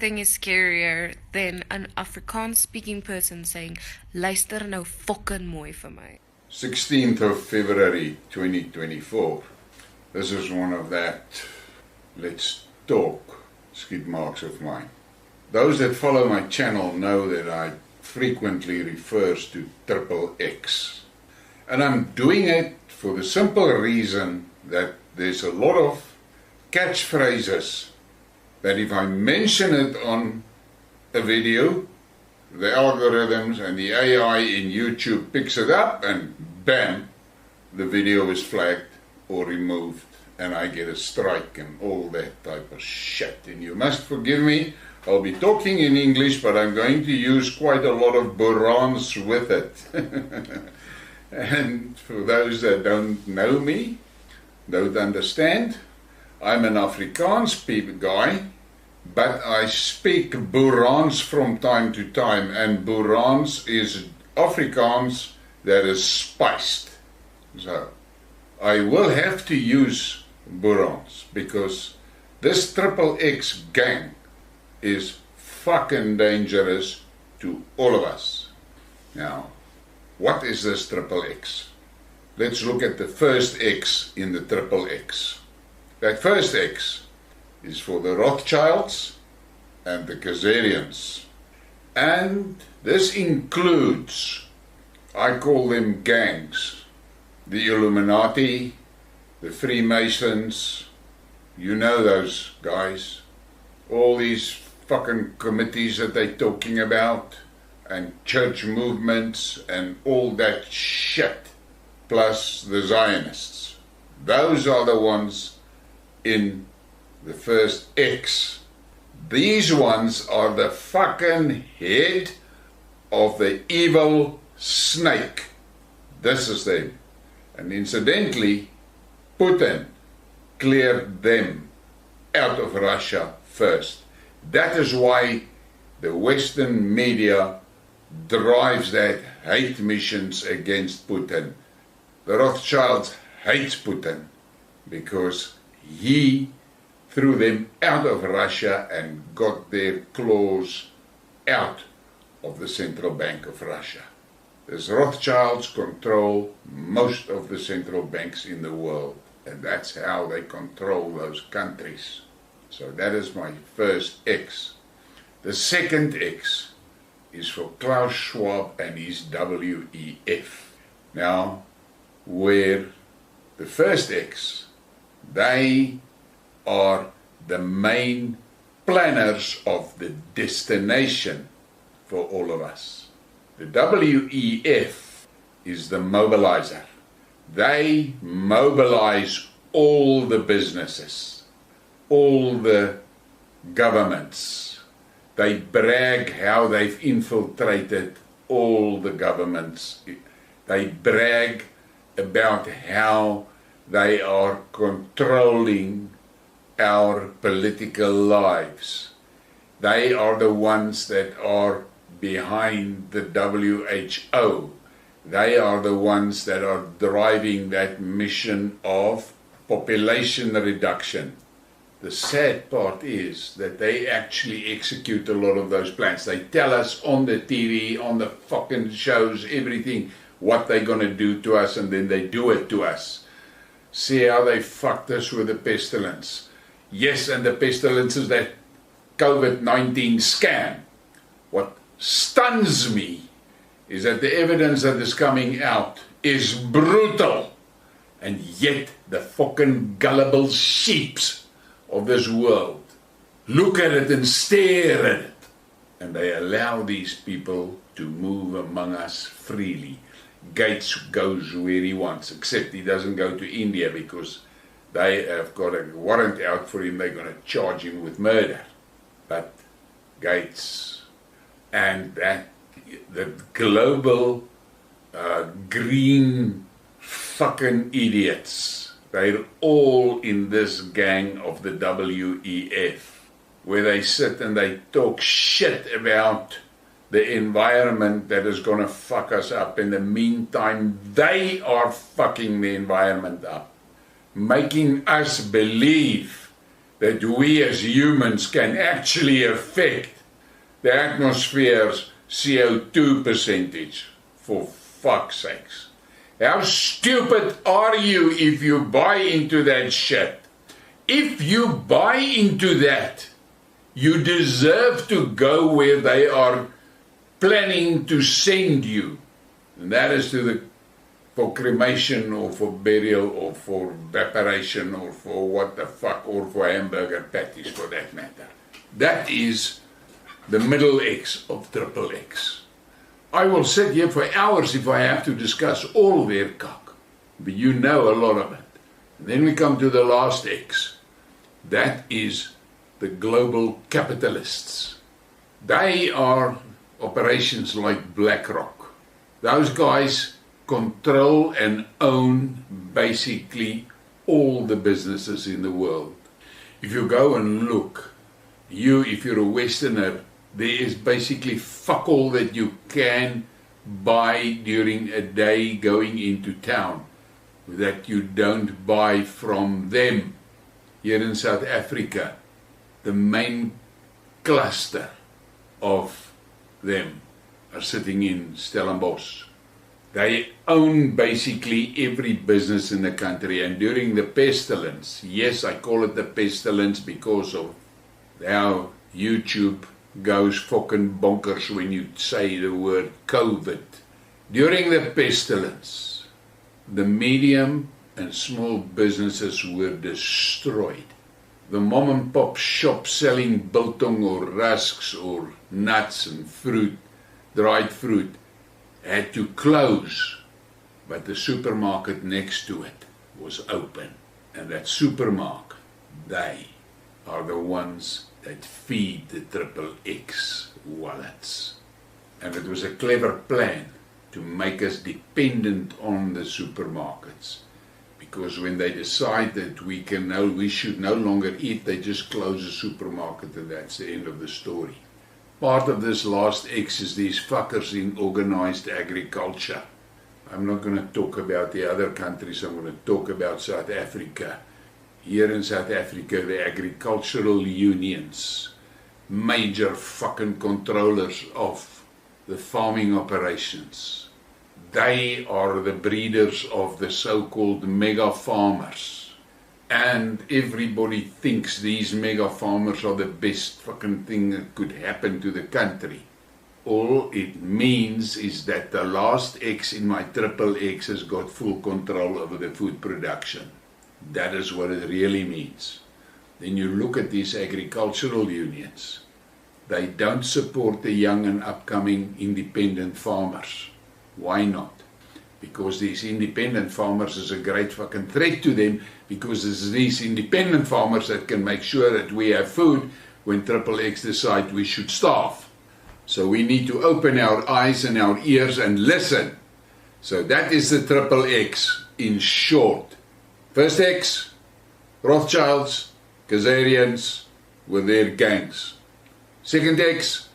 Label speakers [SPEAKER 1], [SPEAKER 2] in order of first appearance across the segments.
[SPEAKER 1] nothing is scarier than an Afrikaans-speaking person saying, luister nou Fokken mooi vir my.
[SPEAKER 2] 16th of February 2024. This is one of that let's talk skid marks of mine. Those that follow my channel know that I frequently refers to XXX. And I'm doing it for the simple reason that there's a lot of catchphrases that if I mention it on a video, the algorithms and the AI in YouTube picks it up and bam, the video is flagged or removed and I get a strike and all that type of shit. And you must forgive me, I'll be talking in English, but I'm going to use quite a lot of Boerans with it. And for those that don't know me, don't understand, I'm an Afrikaans guy, but I speak Boerans from time to time, and Boerans is Afrikaans that is spiced. So, I will have to use Boerans, because this XXX gang is fucking dangerous to all of us. Now, what is this XXX? Let's look at the first X in the XXX. That first X is for the Rothschilds and the Khazarians. And this includes, I call them gangs, the Illuminati, the Freemasons, you know those guys, all these fucking committees that they're talking about, and church movements and all that shit, plus the Zionists. Those are the ones in the first X. These ones are the fucking head of the evil snake. This is them. And incidentally, Putin cleared them out of Russia first. That is why the Western media drives that hate missions against Putin. The Rothschilds hates Putin because he threw them out of Russia and got their claws out of the central bank of Russia. The Rothschilds control most of the central banks in the world, and that's how they control those countries. So that is my first X. The second X is for Klaus Schwab and his WEF. Now, where the first X, they are the main planners of the destination for all of us. The WEF is the mobilizer. They mobilize all the businesses, all the governments. They brag how they've infiltrated all the governments. They brag about how they are controlling our political lives. They are the ones that are behind the WHO. They are the ones that are driving that mission of population reduction. The sad part is that they actually execute a lot of those plans. They tell us on the TV, on the fucking shows, everything, what they're going to do to us, and then they do it to us. See how they fucked us with the pestilence. Yes, and the pestilence is that COVID-19 scam. What stuns me is that the evidence that is coming out is brutal, and yet the fucking gullible sheeps of this world look at it and stare at it, and they allow these people to move among us freely. Gates goes where he wants, except he doesn't go to India because they have got a warrant out for him. They're going to charge him with murder. But Gates and that, the global green fucking idiots, they're all in this gang of the WEF, where they sit and they talk shit about the environment that is going to fuck us up. In the meantime, they are fucking the environment up, making us believe that we as humans can actually affect the atmosphere's CO2 percentage, for fuck's sakes. How stupid are you if you buy into that shit? If you buy into that, you deserve to go where they are planning to send you. And that is for cremation or for burial or for evaporation or for what the fuck, or for hamburger patties for that matter. That is the middle X of XXX. I will sit here for hours if I have to discuss all their cock, but you know a lot of it. And then we come to the last X. That is the global capitalists. They are operations like BlackRock. Those guys control and own basically all the businesses in the world. If you go and look, if you're a Westerner, there is basically fuck all that you can buy during a day going into town that you don't buy from them. Here in South Africa, the main cluster of them are sitting in Stellenbosch. They own basically every business in the country, and during the pestilence, yes, I call it the pestilence because of how YouTube goes fucking bonkers when you say the word COVID. During the pestilence, the medium and small businesses were destroyed. The mom and pop shop selling biltong or rusks or nuts and fruit, dried fruit, had to close, but the supermarket next to it was open. And that supermarket, they are the ones that feed the XXX wallets. And it was a clever plan to make us dependent on the supermarkets. Because when they decide that we should no longer eat, they just close the supermarket and that's the end of the story. Part of this last X is these fuckers in organized agriculture. I'm not going to talk about the other countries, I'm going to talk about South Africa. Here in South Africa, the agricultural unions, major fucking controllers of the farming operations, they are the breeders of the so-called mega farmers. And everybody thinks these mega farmers are the best fucking thing that could happen to the country. All it means is that the last X in my XXX has got full control over the food production. That is what it really means. Then you look at these agricultural unions. They don't support the young and upcoming independent farmers. Why not? Because these independent farmers is a great fucking threat to them, because it's these independent farmers that can make sure that we have food when XXX decide we should starve. So we need to open our eyes and our ears and listen. So that is the XXX in short. First X, Rothschilds, Khazarians with their gangs. Second X,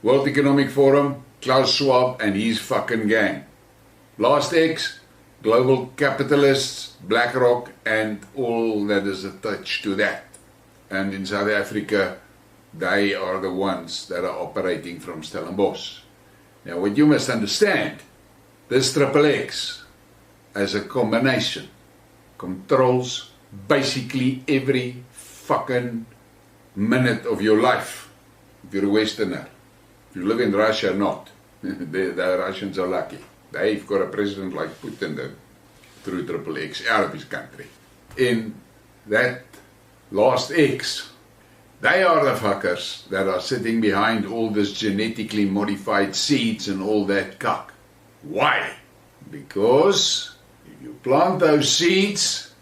[SPEAKER 2] World Economic Forum, Klaus Schwab and his fucking gang. Last X, global capitalists, BlackRock and all that is attached to that. And in South Africa, they are the ones that are operating from Stellenbosch. Now what you must understand, this XXX as a combination controls basically every fucking minute of your life. If you're a Westerner, if you live in Russia, not. The Russians are lucky. They've got a president like Putin that threw XXX out of his country. In that last X, they are the fuckers that are sitting behind all this genetically modified seeds and all that cock. Why? Because if you plant those seeds,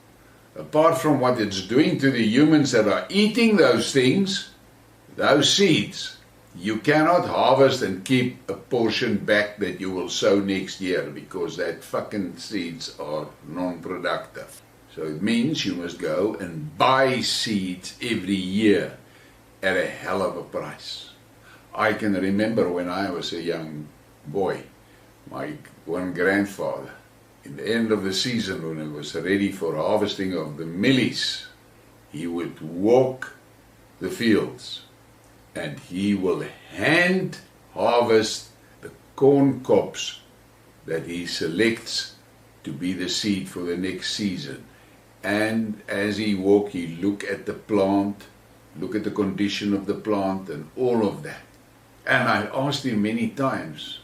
[SPEAKER 2] apart from what it's doing to the humans that are eating those things, those seeds, you cannot harvest and keep a portion back that you will sow next year, because that fucking seeds are non-productive. So it means you must go and buy seeds every year at a hell of a price. I can remember when I was a young boy, my one grandfather, in the end of the season when it was ready for harvesting of the millies, he would walk the fields and he will hand harvest the corn cobs that he selects to be the seed for the next season. And as he walk, he look at the plant, look at the condition of the plant and all of that. And I asked him many times,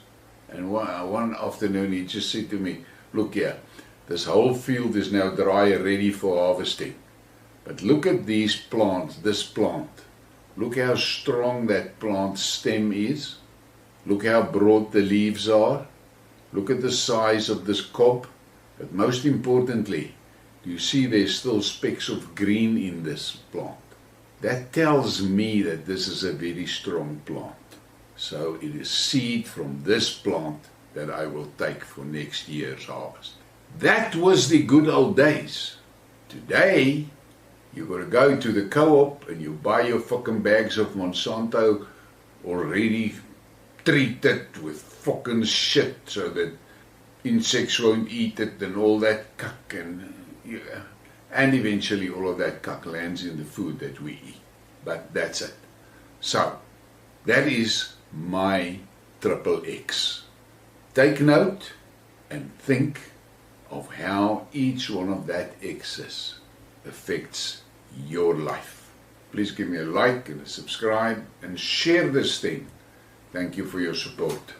[SPEAKER 2] and one afternoon he just said to me, look here, this whole field is now dry and ready for harvesting. But look at these plants, this plant. Look how strong that plant stem is. Look how broad the leaves are. Look at the size of this cob. But most importantly, you see there's still specks of green in this plant. That tells me that this is a very strong plant. So it is seed from this plant that I will take for next year's harvest. That was the good old days. Today, you've got to go to the co-op and you buy your fucking bags of Monsanto already treated with fucking shit so that insects won't eat it and all that cuck, and eventually all of that cuck lands in the food that we eat. But that's it. So, that is my XXX. Take note and think of how each one of that X's affects your life. Please give me a like and a subscribe and share this thing. Thank you for your support.